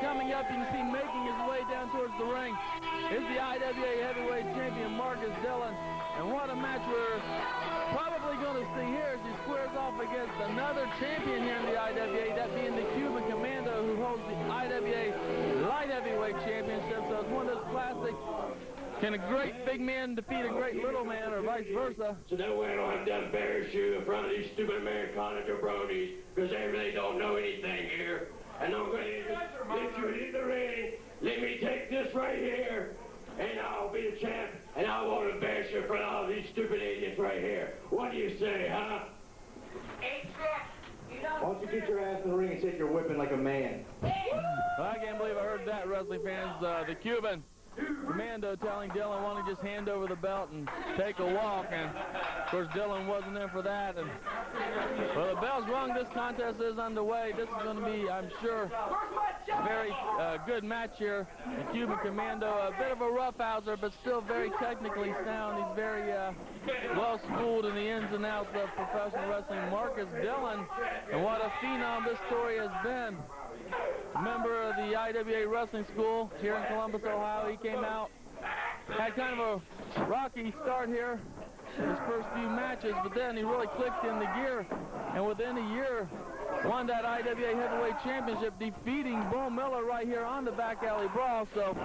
coming up, you can see making his way down towards the ring is the IWA heavyweight champion, Markus Dillon. And what a match we're probably going to see here as he squares off against another champion here in the IWA, that being the Cuban Commando, who holds the IWA light heavyweight championship. So it's one of those classic, can a great big man defeat a great little man, or vice versa? So that way I don't have to embarrass you in front of these stupid Americana jabronis, because they really don't know anything here. And I'm going to let you in the ring. Let me take this right here, and I'll be the champ, and I won't embarrass you in front of all these stupid idiots right here. What do you say, huh? Why don't you get your ass in the ring and take your whipping like a man? Well, I can't believe I heard that, wrestling fans. The Cuban Commando telling Dillon, why don't you just hand over the belt and take a walk, and of course Dillon wasn't in for that. And well, the bell's rung. This contest is underway. This is going to be, I'm sure, a very good match here. The Cuban Commando, a bit of a roughhouser, but still very technically sound. He's very well schooled in the ins and outs of professional wrestling. Markus Dillon, and what a phenom this story has been. Member of the IWA Wrestling School here in Columbus, Ohio. He came out, had kind of a rocky start here in his first few matches, but then he really clicked in the gear, and within a year won that IWA Heavyweight Championship, defeating Bo Miller right here on the Back Alley Brawl. So,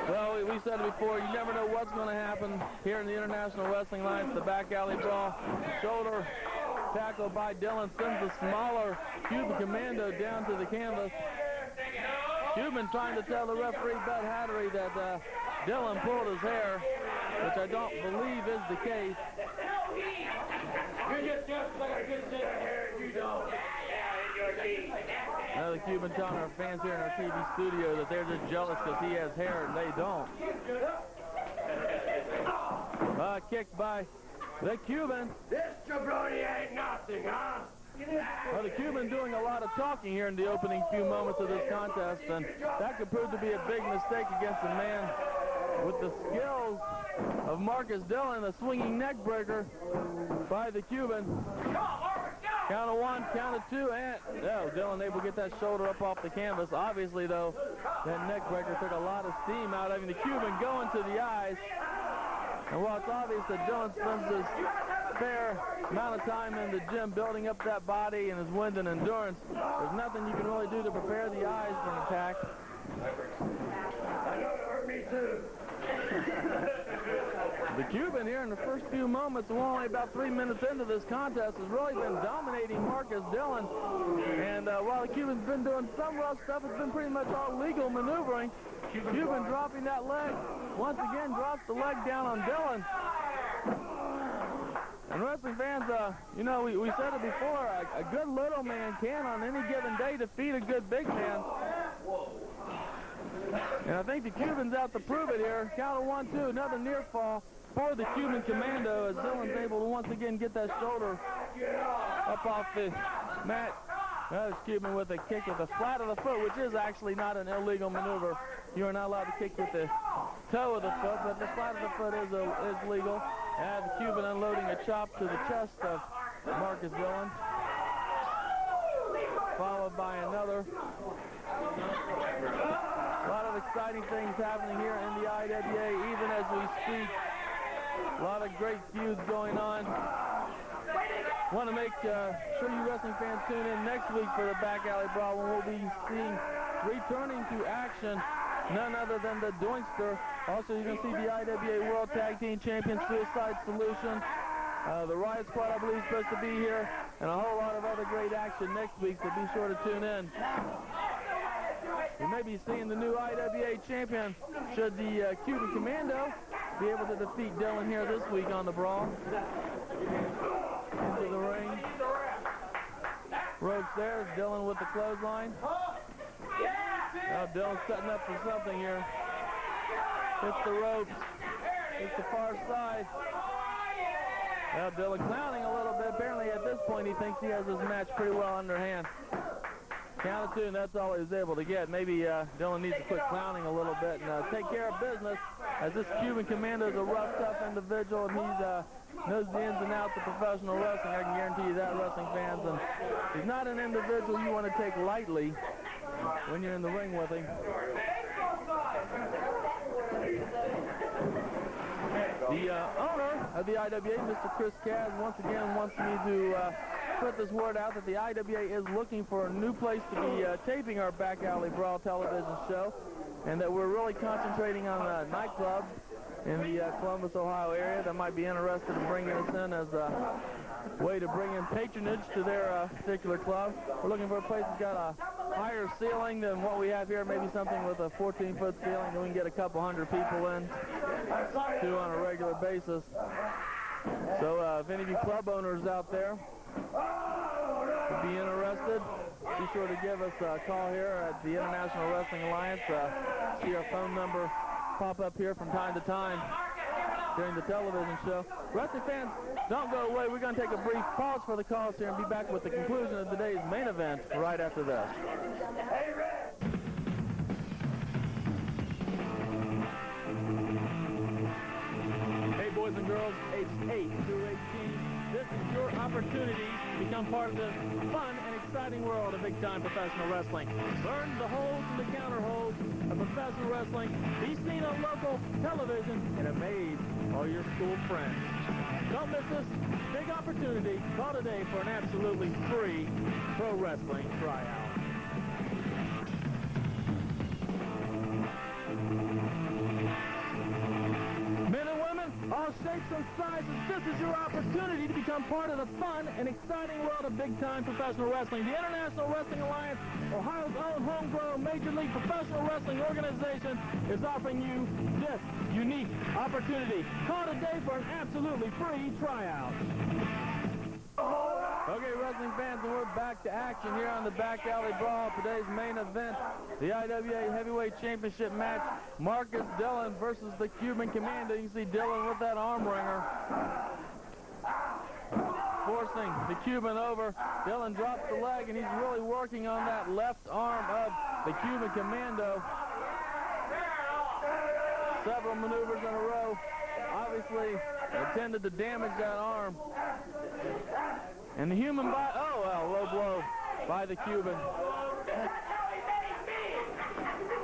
well, we said it before, you never know what's going to happen here in the International Wrestling Alliance, the Back Alley Brawl. Shoulder tackle by Dillon sends the smaller Cuban Commando down to the canvas. Cuban trying to tell the referee, Bud Hattery, that Dillon pulled his hair, which I don't believe is the case. You just like a good set of hair, you don't. Now the Cuban telling our fans here in our TV studio that they're just jealous because he has hair and they don't. Kicked by the Cuban. This jabroni ain't nothing, huh? Well, the Cuban doing a lot of talking here in the opening few moments of this contest, and that could prove to be a big mistake against a man with the skills of Markus Dillon. A swinging neck breaker by the Cuban. Count of one, count of two, and Dillon able to get that shoulder up off the canvas. Obviously, though, that neck breaker took a lot of steam out. I mean, the Cuban going to the eyes. And while it's obvious that Dillon spends his fair amount of time in the gym building up that body and his wind and endurance, there's nothing you can really do to prepare the eyes for an attack. I know it hurt me too. The Cuban here in the first few moments, we're only about 3 minutes into this contest, has really been dominating Markus Dillon. And while the Cuban's been doing some rough stuff, it's been pretty much all legal maneuvering. Cuban dropping that leg. Once again, drops the leg down on Dillon. And wrestling fans, you know, we said it before, a good little man can on any given day defeat a good big man. And I think the Cuban's out to prove it here. Count of 1, 2, another near fall for the Cuban Commando as Dillon's able to once again get that shoulder up off the mat. That is Cuban with a kick with the flat of the foot, which is actually not an illegal maneuver. You are not allowed to kick with the toe of the foot, but the flat of the foot is legal. And the Cuban unloading a chop to the chest of Markus Dillon, followed by another. A lot of exciting things happening here in the IWA, even as we speak. A lot of great feuds going on. Want to make sure you wrestling fans tune in next week for the Back Alley Brawl, when we'll be seeing returning to action none other than the Doinkster. Also, you're going to see the IWA World Tag Team Champion Suicide Solution. The Riot Squad, I believe, is supposed to be here, and a whole lot of other great action next week, so be sure to tune in. We may be seeing the new IWA champion, should the Cuban Commando be able to defeat Dillon here this week on the Brawl. Into the ring. Ropes there, Dillon with the clothesline. Now Dillon's setting up for something here. Hits the ropes. Hits the far side. Now Dillon clowning a little bit. Apparently at this point he thinks he has his match pretty well under hand. Count of two, and that's all he was able to get. Maybe Dillon needs to quit clowning a little bit and take care of business, as this Cuban Commando is a rough, tough individual, and he knows the ins and outs of professional wrestling. I can guarantee you that, wrestling fans. And he's not an individual you want to take lightly when you're in the ring with him. The owner of the IWA, Mr. Chris Kaz, once again wants me to put this word out that the IWA is looking for a new place to be taping our Back Alley Brawl television show, and that we're really concentrating on nightclubs in the Columbus, Ohio area that might be interested in bringing us in as a way to bring in patronage to their particular club. We're looking for a place that's got a higher ceiling than what we have here, maybe something with a 14-foot ceiling that we can get a couple hundred people in to on a regular basis. So if any of you club owners out there would be interested, be sure to give us a call here at the International Wrestling Alliance. See our phone number pop up here from time to time during the television show. Wrestling fans, don't go away. We're going to take a brief pause for the calls here and be back with the conclusion of today's main event right after this. Hey, boys and girls, aged 8 through 18, this is your opportunity to become part of this fun and exciting world of big-time professional wrestling. Learn the holds and the counter-holds of professional wrestling. Be seen on local television and amaze all your school friends. Don't miss this big opportunity. Call today for an absolutely free pro wrestling tryout. Men and women, all shapes and sizes, this is your opportunity to become part of the fun and exciting world of big-time professional wrestling. The International Wrestling Alliance, Ohio's own homegrown Major League Professional Wrestling organization, is offering you this unique opportunity. Call today for an absolutely free tryout. Okay, wrestling fans, and we're back to action here on the Back Alley Brawl. Today's main event, the IWA Heavyweight Championship match, Markus Dillon versus the Cuban Commando. You can see Dillon with that arm wringer, forcing the Cuban over. Dillon drops the leg, and he's really working on that left arm of the Cuban Commando. Several maneuvers in a row, obviously intended to damage that arm. And the human low blow by the Cuban.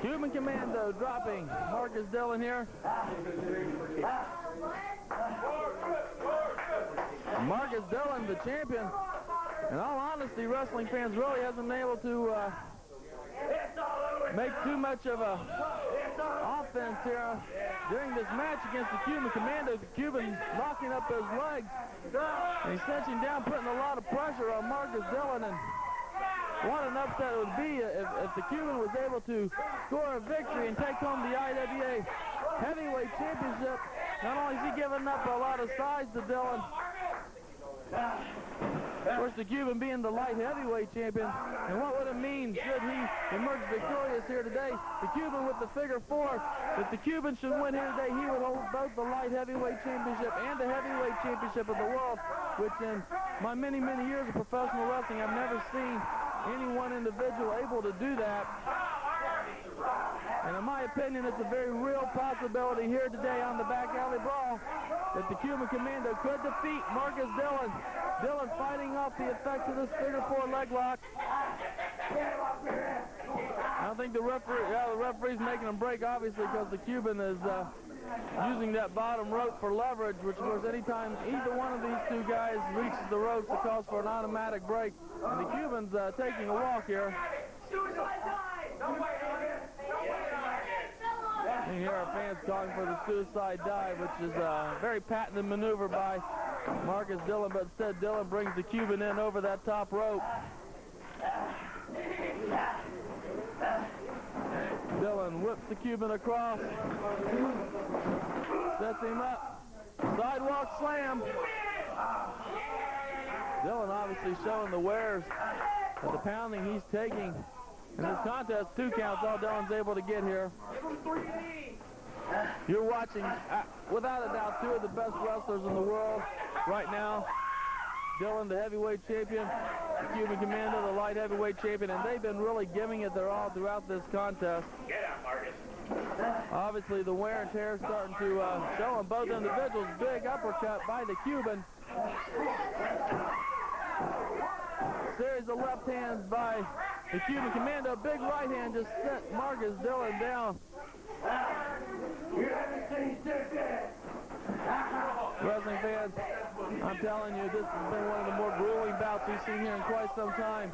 Cuban Commando dropping Markus Dillon here. Markus Dillon, the champion. In all honesty, wrestling fans really hasn't been able to make too much of a offense here during this match against the Cuban Commando. The Cuban locking up his legs, and he's cinching down, putting a lot of pressure on Markus Dillon. And what an upset it would be if the Cuban was able to score a victory and take home the IWA Heavyweight Championship. Not only is he giving up a lot of size to Dillon, of course, the Cuban being the light heavyweight champion, and what would it mean should he emerge victorious here today? The Cuban with the figure 4. If the Cuban should win here today, he would hold both the light heavyweight championship and the heavyweight championship of the world, which in my many, many years of professional wrestling, I've never seen any one individual able to do that. And in my opinion, it's a very real possibility here today on the Back Alley Brawl that the Cuban Commando could defeat Markus Dillon. Dillon fighting off the effects of this figure 4 leg lock. I don't think the referee's making him break, obviously, because the Cuban is using that bottom rope for leverage, which, of course, anytime either one of these two guys reaches the ropes, it calls for an automatic break. And the Cuban's taking a walk here. And here are fans calling for the suicide dive, which is a very patented maneuver by Markus Dillon, but instead Dillon brings the Cuban in over that top rope. Dillon whips the Cuban across, sets him up, sidewalk slam. Dillon obviously showing the wares of the pounding he's taking in this contest. 2 counts, all Dillon's able to get here. You're watching, without a doubt, 2 of the best wrestlers in the world right now. Dillon, the heavyweight champion, the Cuban Commando, the light heavyweight champion, and they've been really giving it their all throughout this contest. Get out, Markus. Obviously, the wear and tear is starting to show on both individuals. Big uppercut by the Cuban. Series of left hands by the Cuban Commando. Big right hand just sent Markus Dillon down. You haven't seen that. Wrestling fans, I'm telling you, this has been one of the more grueling bouts we've seen here in quite some time.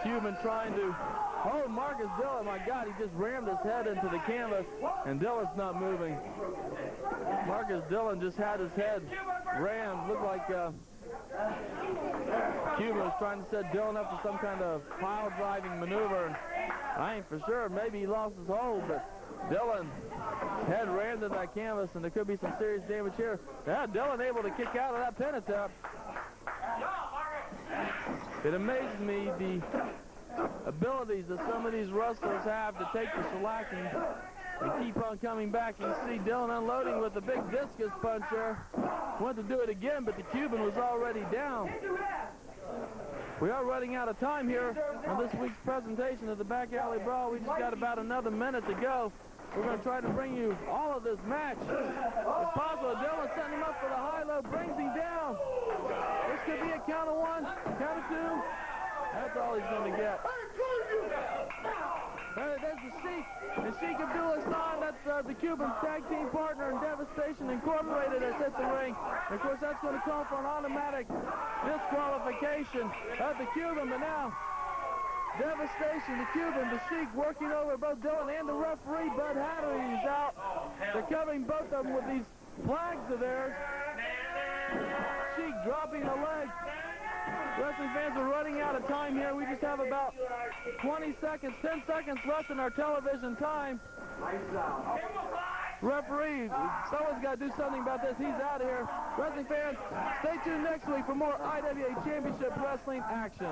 Cuban trying to hold Markus Dillon. My God, he just rammed his head into the canvas, and Dillon's not moving. Markus Dillon just had his head rammed. Looked like Cuban was trying to set Dillon up for some kind of pile-driving maneuver. And I ain't for sure. Maybe he lost his hold, but Dillon head rammed in that canvas, and there could be some serious damage here. Yeah, Dillon able to kick out of that pin attempt. It amazes me the abilities that some of these wrestlers have to take the shellacking and keep on coming back. You see Dillon unloading with a big discus punch there. Went to do it again, but the Cuban was already down. We are running out of time here on this week's presentation of the Back Alley Brawl. We just got about another minute to go. We're going to try to bring you all of this match. If possible, Dillon setting him up for the high-low, brings him down. This could be a count of one, count of two. That's all he's going to get. There's the Sheik. And Sheik Abdul-Hassan, that's the Cuban tag team partner in Devastation Incorporated, has hit the ring. And of course, that's going to call for an automatic disqualification of the Cuban. But now, Devastation, the Cuban, the Sheik working over both Dillon and the referee, Bud Hattery, is out. They're covering both of them with these flags of theirs. Sheik dropping a leg. Wrestling fans are running out of time here. We just have about 20 seconds, 10 seconds left in our television time. Referee, someone's got to do something about this. He's out of here. Wrestling fans, stay tuned next week for more IWA Championship Wrestling action.